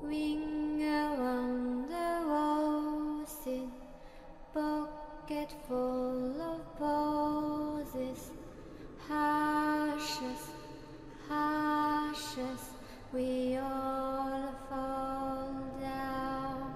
Ring around the roses, pocket full of posies. Ashes, ashes, we all fall down.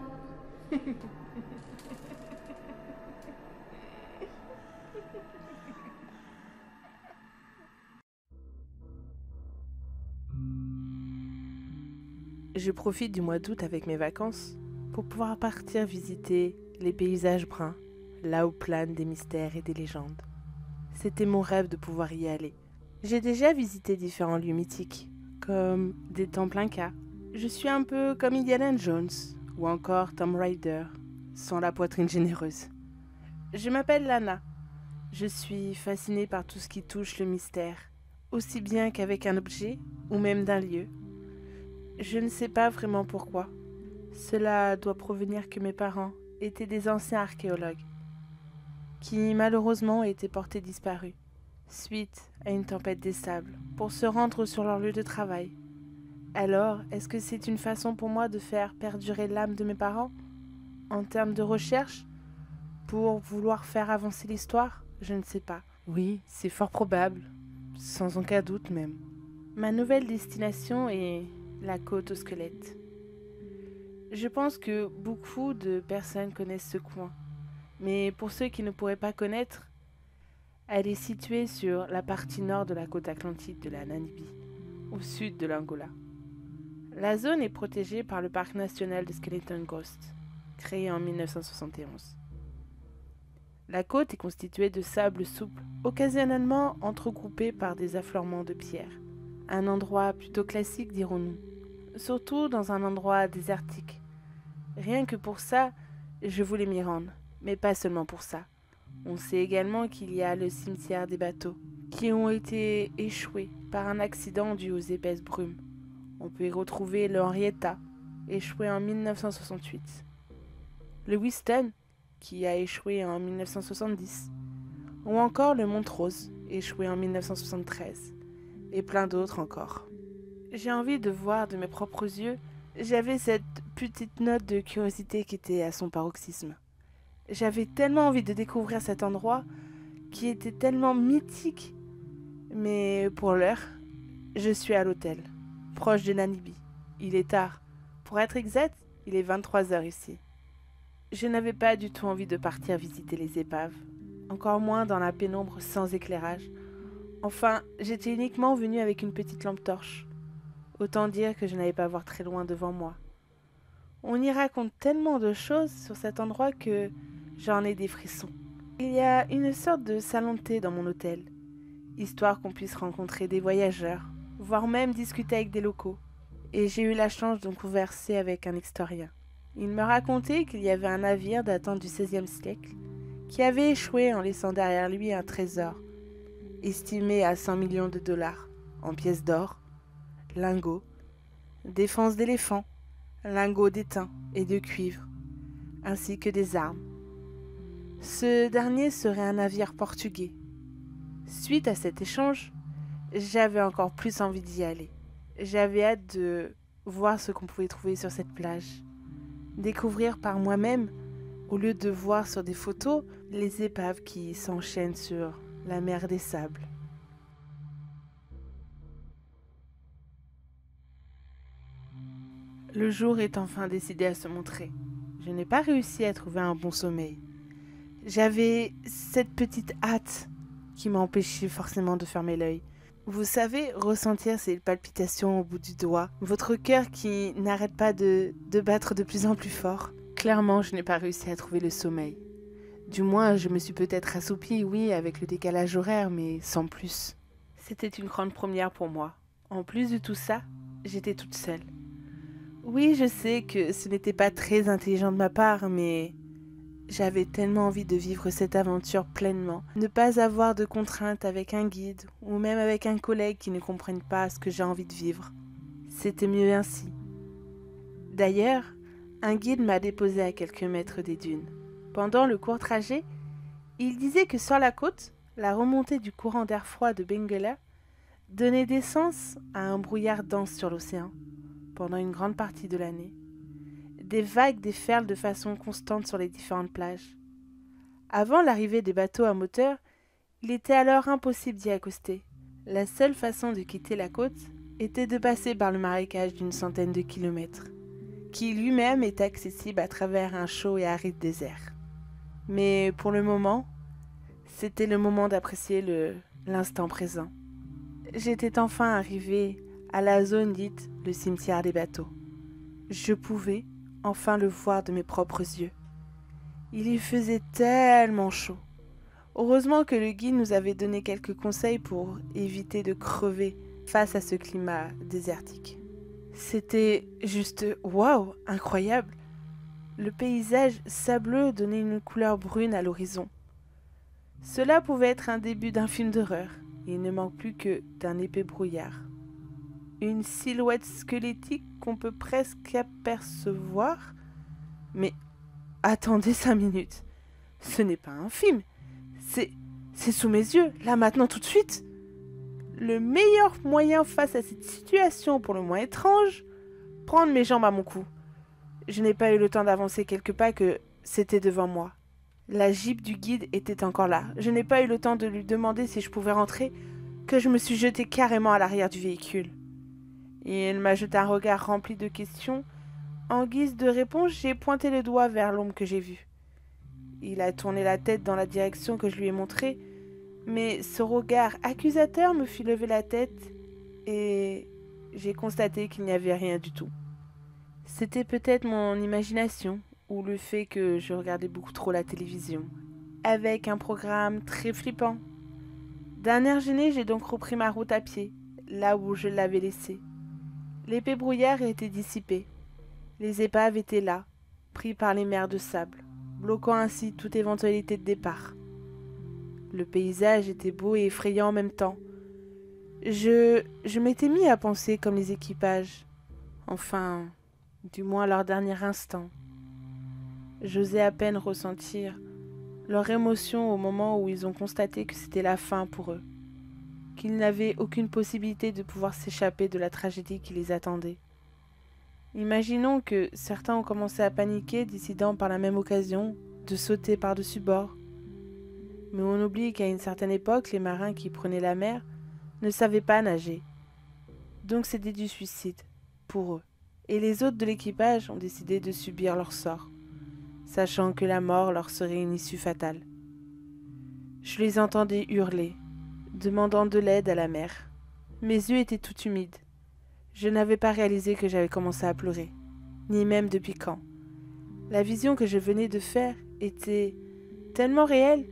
Je profite du mois d'août avec mes vacances pour pouvoir partir visiter les paysages bruns, là où planent des mystères et des légendes. C'était mon rêve de pouvoir y aller. J'ai déjà visité différents lieux mythiques, comme des temples incas. Je suis un peu comme Indiana Jones, ou encore Tomb Raider, sans la poitrine généreuse. Je m'appelle Lana. Je suis fascinée par tout ce qui touche le mystère, aussi bien qu'avec un objet ou même d'un lieu. Je ne sais pas vraiment pourquoi. Cela doit provenir que mes parents étaient des anciens archéologues, qui malheureusement étaient portés disparus, suite à une tempête des sables, pour se rendre sur leur lieu de travail. Alors, est-ce que c'est une façon pour moi de faire perdurer l'âme de mes parents, en termes de recherche, pour vouloir faire avancer l'histoire? Je ne sais pas. Oui, c'est fort probable, sans aucun doute même. Ma nouvelle destination est la côte aux squelettes. Je pense que beaucoup de personnes connaissent ce coin, mais pour ceux qui ne pourraient pas connaître, elle est située sur la partie nord de la côte atlantique de la Namibie, au sud de l'Angola. La zone est protégée par le parc national de Skeleton Coast, créé en 1971. La côte est constituée de sable souple, occasionnellement entregroupé par des affleurements de pierres. Un endroit plutôt classique, dirons-nous, surtout dans un endroit désertique. Rien que pour ça, je voulais m'y rendre, mais pas seulement pour ça. On sait également qu'il y a le cimetière des bateaux, qui ont été échoués par un accident dû aux épaisses brumes. On peut y retrouver le Henrietta, échoué en 1968. Le Winston, qui a échoué en 1970. Ou encore le Montrose, échoué en 1973. Et plein d'autres encore. J'ai envie de voir de mes propres yeux. J'avais cette petite note de curiosité qui était à son paroxysme. J'avais tellement envie de découvrir cet endroit qui était tellement mythique. Mais pour l'heure, je suis à l'hôtel, proche de Namibie. Il est tard. Pour être exact, il est 23 heures ici. Je n'avais pas du tout envie de partir visiter les épaves, encore moins dans la pénombre sans éclairage. Enfin, j'étais uniquement venue avec une petite lampe torche. Autant dire que je n'allais pas voir très loin devant moi. On y raconte tellement de choses sur cet endroit que j'en ai des frissons. Il y a une sorte de salon de thé dans mon hôtel, histoire qu'on puisse rencontrer des voyageurs, voire même discuter avec des locaux. Et j'ai eu la chance de converser avec un historien. Il me racontait qu'il y avait un navire datant du XVIe siècle qui avait échoué en laissant derrière lui un trésor, estimé à 100 millions de dollars, en pièces d'or, lingots, défense d'éléphants, lingots d'étain et de cuivre, ainsi que des armes. Ce dernier serait un navire portugais. Suite à cet échange, j'avais encore plus envie d'y aller. J'avais hâte de voir ce qu'on pouvait trouver sur cette plage, découvrir par moi-même, au lieu de voir sur des photos, les épaves qui s'enchaînent sur la mer des sables. Le jour est enfin décidé à se montrer. Je n'ai pas réussi à trouver un bon sommeil. J'avais cette petite hâte qui m'empêchait forcément de fermer l'œil. Vous savez, ressentir ces palpitations au bout du doigt, votre cœur qui n'arrête pas de battre de plus en plus fort. Clairement, je n'ai pas réussi à trouver le sommeil. Du moins, je me suis peut-être assoupie, oui, avec le décalage horaire, mais sans plus. C'était une grande première pour moi. En plus de tout ça, j'étais toute seule. Oui, je sais que ce n'était pas très intelligent de ma part, mais j'avais tellement envie de vivre cette aventure pleinement, ne pas avoir de contraintes avec un guide ou même avec un collègue qui ne comprenne pas ce que j'ai envie de vivre. C'était mieux ainsi. D'ailleurs, un guide m'a déposé à quelques mètres des dunes. Pendant le court trajet, il disait que sur la côte, la remontée du courant d'air froid de Benguela donnait naissance à un brouillard dense sur l'océan. pendant une grande partie de l'année. Des vagues déferlent de façon constante sur les différentes plages. Avant l'arrivée des bateaux à moteur, il était alors impossible d'y accoster. La seule façon de quitter la côte était de passer par le marécage d'une centaine de kilomètres, qui lui-même est accessible à travers un chaud et aride désert. Mais pour le moment, c'était le moment d'apprécier l'instant présent. J'étais enfin arrivé à la zone dite le cimetière des bateaux. Je pouvais enfin le voir de mes propres yeux. Il y faisait tellement chaud. Heureusement que le guide nous avait donné quelques conseils pour éviter de crever face à ce climat désertique. C'était juste waouh, incroyable. Le paysage sableux donnait une couleur brune à l'horizon. Cela pouvait être un début d'un film d'horreur. Il ne manque plus que d'un épais brouillard. Une silhouette squelettique qu'on peut presque apercevoir. Mais attendez 5 minutes. Ce n'est pas un film. C'est sous mes yeux, là maintenant tout de suite. Le meilleur moyen face à cette situation pour le moins étrange, prendre mes jambes à mon cou. Je n'ai pas eu le temps d'avancer quelques pas que c'était devant moi. La Jeep du guide était encore là. Je n'ai pas eu le temps de lui demander si je pouvais rentrer que je me suis jetée carrément à l'arrière du véhicule. Et il m'a jeté un regard rempli de questions. En guise de réponse, j'ai pointé le doigt vers l'ombre que j'ai vue. Il a tourné la tête dans la direction que je lui ai montrée, mais ce regard accusateur me fit lever la tête et j'ai constaté qu'il n'y avait rien du tout. C'était peut-être mon imagination ou le fait que je regardais beaucoup trop la télévision, avec un programme très flippant. D'un air gêné, j'ai donc repris ma route à pied, là où je l'avais laissée. L'épais brouillard était dissipé. Les épaves étaient là, pris par les mers de sable, bloquant ainsi toute éventualité de départ. Le paysage était beau et effrayant en même temps. Je m'étais mis à penser comme les équipages. Enfin, du moins à leur dernier instant. J'osais à peine ressentir leur émotion au moment où ils ont constaté que c'était la fin pour eux, qu'ils n'avaient aucune possibilité de pouvoir s'échapper de la tragédie qui les attendait. Imaginons que certains ont commencé à paniquer, décidant par la même occasion de sauter par-dessus bord. Mais on oublie qu'à une certaine époque, les marins qui prenaient la mer ne savaient pas nager. Donc c'était du suicide, pour eux. Et les autres de l'équipage ont décidé de subir leur sort, sachant que la mort leur serait une issue fatale. Je les entendais hurler, demandant de l'aide à la mer. Mes yeux étaient tout humides. Je n'avais pas réalisé que j'avais commencé à pleurer, ni même depuis quand. La vision que je venais de faire était tellement réelle.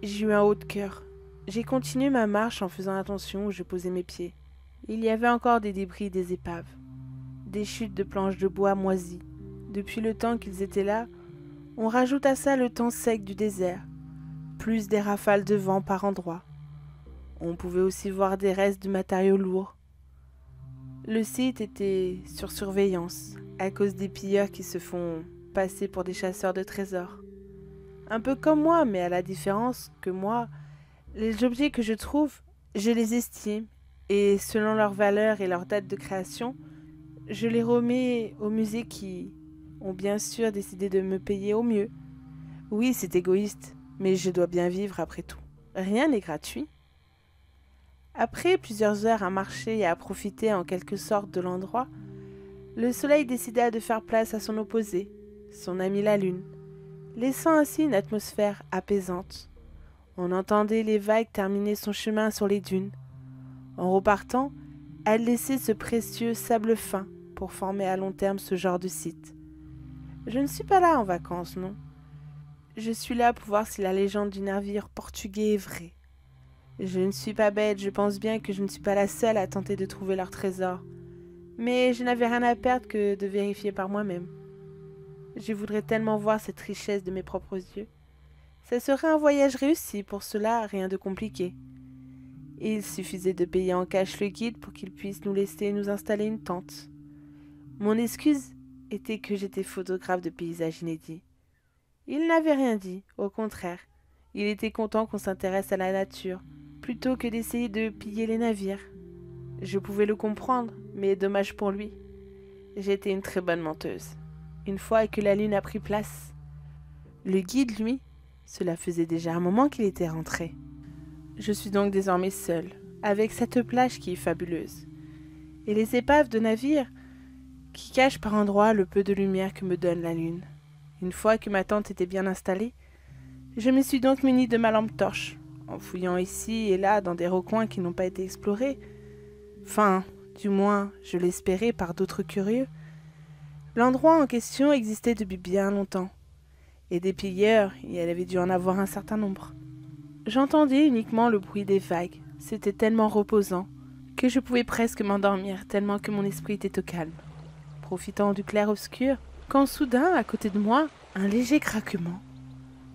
J'ai eu un haut de cœur. J'ai continué ma marche en faisant attention où je posais mes pieds. Il y avait encore des débris des épaves, des chutes de planches de bois moisies. Depuis le temps qu'ils étaient là, on rajoute à ça le temps sec du désert, plus des rafales de vent par endroits. On pouvait aussi voir des restes de matériaux lourds. Le site était sur surveillance, à cause des pilleurs qui se font passer pour des chasseurs de trésors. Un peu comme moi, mais à la différence que moi, les objets que je trouve, je les estime, et selon leur valeur et leur date de création, je les remets aux musées qui ont bien sûr décidé de me payer au mieux. Oui, c'est égoïste, mais je dois bien vivre après tout. Rien n'est gratuit. Après plusieurs heures à marcher et à profiter en quelque sorte de l'endroit, le soleil décida de faire place à son opposé, son ami la lune, laissant ainsi une atmosphère apaisante. On entendait les vagues terminer son chemin sur les dunes. En repartant, elle laissait ce précieux sable fin pour former à long terme ce genre de site. Je ne suis pas là en vacances, non. Je suis là pour voir si la légende du navire portugais est vraie. Je ne suis pas bête, je pense bien que je ne suis pas la seule à tenter de trouver leur trésor. Mais je n'avais rien à perdre que de vérifier par moi-même. Je voudrais tellement voir cette richesse de mes propres yeux. Ce serait un voyage réussi, pour cela rien de compliqué. Il suffisait de payer en cash le guide pour qu'il puisse nous laisser nous installer une tente. Mon excuse était que j'étais photographe de paysages inédits. Il n'avait rien dit, au contraire. Il était content qu'on s'intéresse à la nature, plutôt que d'essayer de piller les navires. Je pouvais le comprendre, mais dommage pour lui. J'étais une très bonne menteuse. Une fois que la lune a pris place, le guide, lui, cela faisait déjà un moment qu'il était rentré. Je suis donc désormais seule, avec cette plage qui est fabuleuse, et les épaves de navires qui cachent par endroits le peu de lumière que me donne la lune. Une fois que ma tente était bien installée, je me suis donc munie de ma lampe torche, en fouillant ici et là dans des recoins qui n'ont pas été explorés. Enfin, du moins, je l'espérais par d'autres curieux. L'endroit en question existait depuis bien longtemps, et des pilleurs, il y avait dû en avoir un certain nombre. J'entendais uniquement le bruit des vagues, c'était tellement reposant que je pouvais presque m'endormir tellement que mon esprit était au calme. Profitant du clair-obscur, quand soudain, à côté de moi, un léger craquement.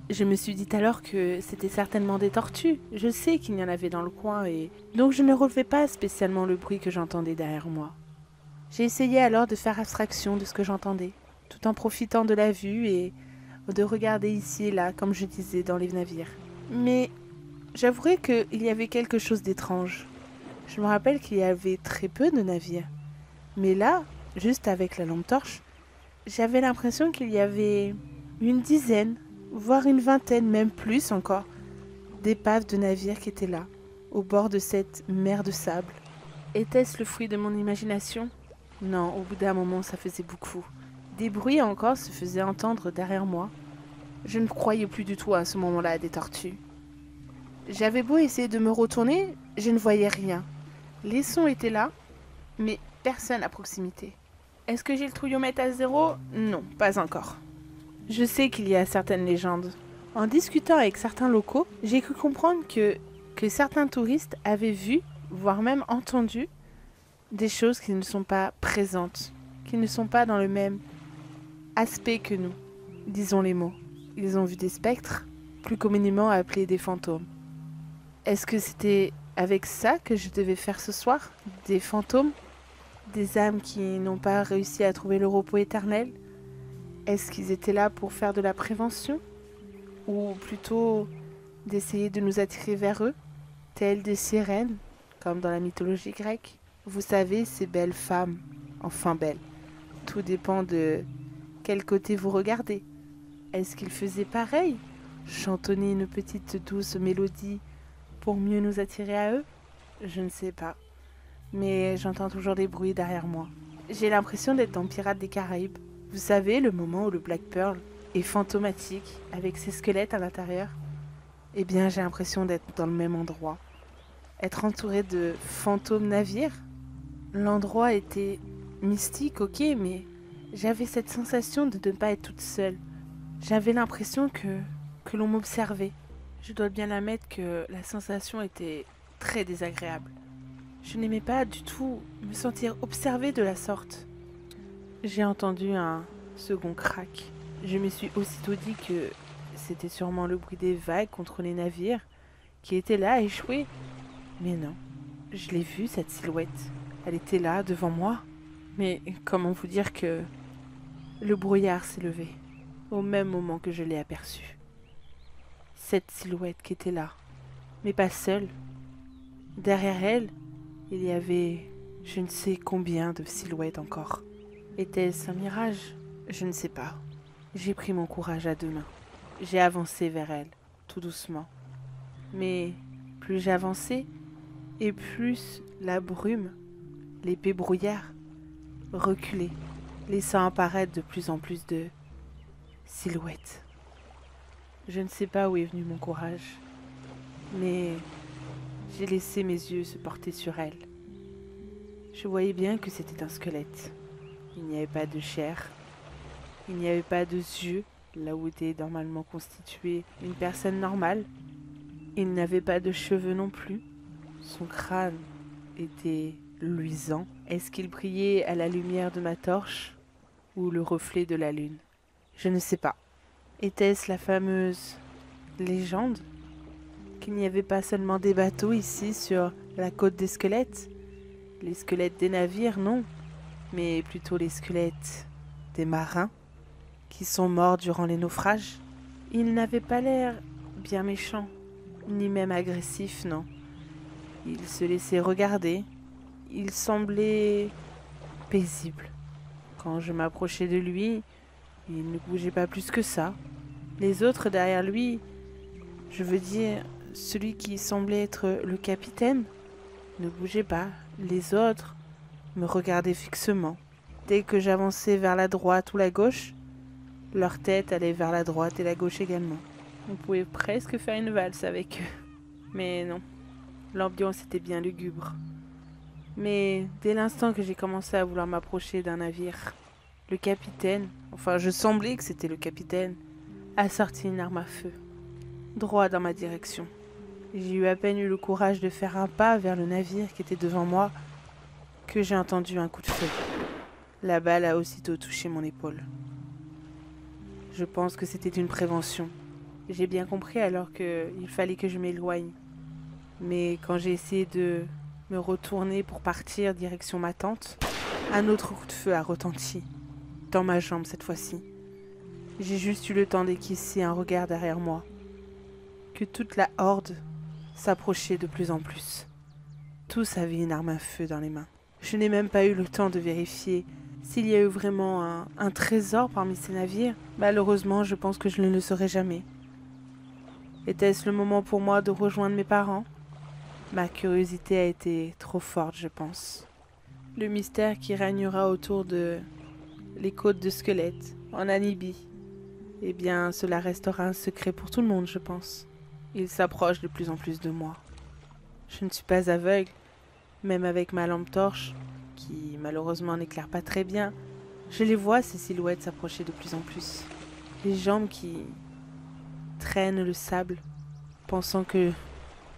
Je me suis dit alors que c'était certainement des tortues. Je sais qu'il y en avait dans le coin et donc je ne relevais pas spécialement le bruit que j'entendais derrière moi. J'ai essayé alors de faire abstraction de ce que j'entendais, tout en profitant de la vue et de regarder ici et là, comme je disais, dans les navires. Mais j'avouerai qu'il y avait quelque chose d'étrange. Je me rappelle qu'il y avait très peu de navires. Mais là, juste avec la lampe torche, j'avais l'impression qu'il y avait une dizaine, voire une vingtaine, même plus encore, d'épaves de navires qui étaient là, au bord de cette mer de sable. Était-ce le fruit de mon imagination ? Non, au bout d'un moment, ça faisait beaucoup. Des bruits encore se faisaient entendre derrière moi. Je ne croyais plus du tout à ce moment-là à des tortues. J'avais beau essayer de me retourner, je ne voyais rien. Les sons étaient là, mais personne à proximité. Est-ce que j'ai le trouillomètre à 0 ? Non, pas encore. Je sais qu'il y a certaines légendes. En discutant avec certains locaux, j'ai cru comprendre que certains touristes avaient vu, voire même entendu, des choses qui ne sont pas présentes, qui ne sont pas dans le même aspect que nous. Disons les mots. Ils ont vu des spectres, plus communément appelés des fantômes. Est-ce que c'était avec ça que je devais faire ce soir ? Des fantômes ? Des âmes qui n'ont pas réussi à trouver le repos éternel ? Est-ce qu'ils étaient là pour faire de la prévention ? Ou plutôt d'essayer de nous attirer vers eux, telles des sirènes, comme dans la mythologie grecque ? Vous savez, ces belles femmes, enfin belles. Tout dépend de quel côté vous regardez. Est-ce qu'ils faisaient pareil ? Chantonner une petite douce mélodie pour mieux nous attirer à eux ? Je ne sais pas. Mais j'entends toujours des bruits derrière moi. J'ai l'impression d'être dans Pirates des Caraïbes. Vous savez, le moment où le Black Pearl est fantomatique, avec ses squelettes à l'intérieur ? Eh bien, j'ai l'impression d'être dans le même endroit. Être entouré de fantômes navires ? L'endroit était mystique, ok, mais j'avais cette sensation de ne pas être toute seule. J'avais l'impression que l'on m'observait. Je dois bien admettre que la sensation était très désagréable. Je n'aimais pas du tout me sentir observée de la sorte. J'ai entendu un second crack. Je me suis aussitôt dit que c'était sûrement le bruit des vagues contre les navires qui étaient là à échouer. Mais non, je l'ai vue, cette silhouette. Elle était là, devant moi. Mais comment vous dire que le brouillard s'est levé au même moment que je l'ai aperçue. Cette silhouette qui était là, mais pas seule. Derrière elle, il y avait je ne sais combien de silhouettes encore. Était-ce un mirage ? Je ne sais pas. J'ai pris mon courage à deux mains. J'ai avancé vers elle, tout doucement. Mais plus j'avançais, et plus la brume, l'épais brouillard, reculait, laissant apparaître de plus en plus de silhouettes. Je ne sais pas où est venu mon courage, mais j'ai laissé mes yeux se porter sur elle. Je voyais bien que c'était un squelette. Il n'y avait pas de chair, il n'y avait pas de yeux, là où était normalement constituée une personne normale. Il n'avait pas de cheveux non plus. Son crâne était luisant. Est-ce qu'il brillait à la lumière de ma torche ou le reflet de la lune ? Je ne sais pas. Était-ce la fameuse légende qu'il n'y avait pas seulement des bateaux ici sur la côte des squelettes ? Les squelettes des navires, non, mais plutôt les squelettes des marins qui sont morts durant les naufrages. Ils n'avaient pas l'air bien méchants, ni même agressifs, non. Ils se laissaient regarder, ils semblaient paisibles. Quand je m'approchais de lui, il ne bougeait pas plus que ça. Les autres derrière lui, je veux dire, celui qui semblait être le capitaine, ne bougeait pas. Les autres me regardaient fixement. Dès que j'avançais vers la droite ou la gauche, leur tête allait vers la droite et la gauche également. On pouvait presque faire une valse avec eux. Mais non, l'ambiance était bien lugubre. Mais dès l'instant que j'ai commencé à vouloir m'approcher d'un navire, le capitaine, enfin je semblais que c'était le capitaine, a sorti une arme à feu, droit dans ma direction. J'ai eu à peine eu le courage de faire un pas vers le navire qui était devant moi que j'ai entendu un coup de feu. La balle a aussitôt touché mon épaule. Je pense que c'était une prévention. J'ai bien compris alors qu'il fallait que je m'éloigne. Mais quand j'ai essayé de me retourner pour partir direction ma tente, un autre coup de feu a retenti, dans ma jambe cette fois-ci. J'ai juste eu le temps d'esquisser un regard derrière moi, que toute la horde s'approchait de plus en plus. Tous avaient une arme à feu dans les mains. Je n'ai même pas eu le temps de vérifier s'il y a eu vraiment un trésor parmi ces navires. Malheureusement, je pense que je ne le saurai jamais. Était-ce le moment pour moi de rejoindre mes parents ? Ma curiosité a été trop forte, je pense. Le mystère qui régnera autour de les côtes de squelettes en Namibie, eh bien, cela restera un secret pour tout le monde, je pense. Il s'approche de plus en plus de moi. Je ne suis pas aveugle, même avec ma lampe torche, qui malheureusement n'éclaire pas très bien, je les vois, ces silhouettes s'approcher de plus en plus. Les jambes qui traînent le sable, pensant que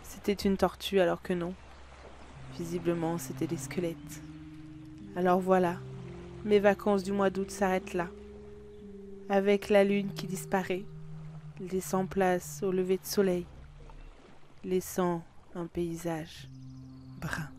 c'était une tortue alors que non. Visiblement, c'était des squelettes. Alors voilà, mes vacances du mois d'août s'arrêtent là, avec la lune qui disparaît, laissant place au lever de soleil, laissant un paysage brun.